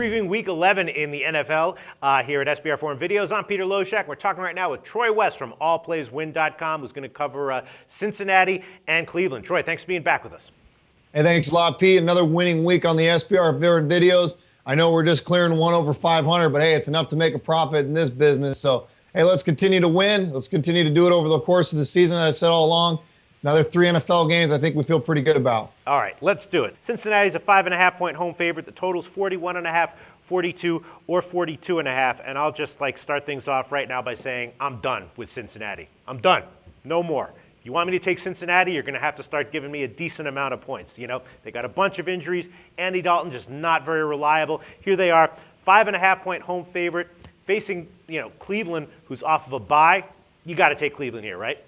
Previewing Week 11 in the NFL here at SBR Forum Videos. I'm Peter Loshak. We're talking right now with Troy West from allplayswin.com, who's going to cover Cincinnati and Cleveland. Troy, thanks for being back with us. Hey, thanks a lot, Pete. Another winning week on the SBR Forum Videos. I know we're just clearing 1 over 500, but hey, it's enough to make a profit in this business. So, hey, let's continue to win. Let's continue to do it over the course of the season. As I said all along, another 3 NFL games I think we feel pretty good about. All right, let's do it. Cincinnati's a 5.5-point home favorite. The total's 41.5, 42, or 42.5. And I'll just start things off right now by saying I'm done with Cincinnati. I'm done. No more. You want me to take Cincinnati, you're going to have to start giving me a decent amount of points. You know, they got a bunch of injuries. Andy Dalton just not very reliable. Here they are, 5.5-point home favorite, facing, Cleveland, who's off of a bye. You got to take Cleveland here, right?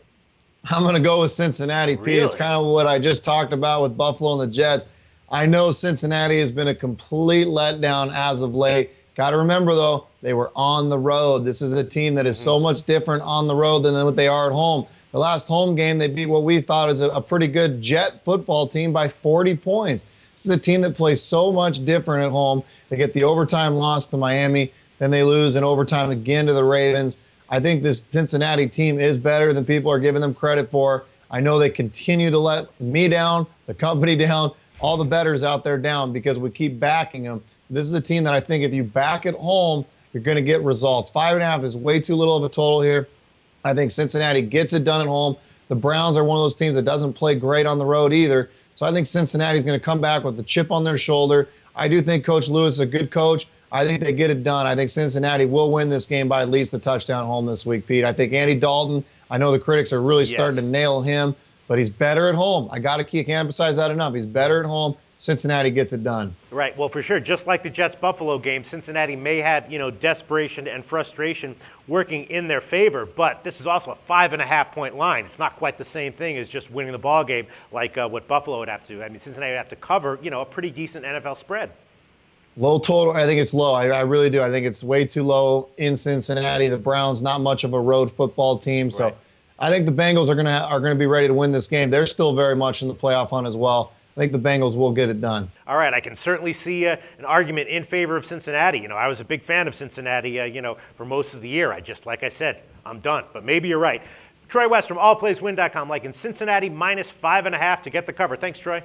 I'm going to go with Cincinnati, Pete. Really? It's kind of what I just talked about with Buffalo and the Jets. I know Cincinnati has been a complete letdown as of late. Got to remember, though, they were on the road. This is a team that is so much different on the road than what they are at home. The last home game, they beat what we thought is a pretty good Jet football team by 40 points. This is a team that plays so much different at home. They get the overtime loss to Miami, then they lose in overtime again to the Ravens. I think this Cincinnati team is better than people are giving them credit for. I know they continue to let me down, the company down, all the bettors out there down because we keep backing them. This is a team that I think if you back at home, you're going to get results. 5.5 is way too little of a total here. I think Cincinnati gets it done at home. The Browns are one of those teams that doesn't play great on the road either. So I think Cincinnati's going to come back with a chip on their shoulder. I do think Coach Lewis is a good coach. I think they get it done. I think Cincinnati will win this game by at least a touchdown home this week, Pete. I think Andy Dalton, I know the critics are really starting to nail him, but he's better at home. I can't emphasize that enough. He's better at home. Cincinnati gets it done. Right. Well, for sure, just like the Jets-Buffalo game, Cincinnati may have, desperation and frustration working in their favor, but this is also a 5.5-point line. It's not quite the same thing as just winning the ball game like what Buffalo would have to do. I mean, Cincinnati would have to cover, a pretty decent NFL spread. Low total, I think it's low. I really do. I think it's way too low in Cincinnati. The Browns, not much of a road football team. So right. I think the Bengals are gonna be ready to win this game. They're still very much in the playoff hunt as well. I think the Bengals will get it done. All right, I can certainly see an argument in favor of Cincinnati. I was a big fan of Cincinnati, for most of the year. Like I said, I'm done. But maybe you're right. Troy West from allplayswin.com, in Cincinnati -5.5 to get the cover. Thanks, Troy.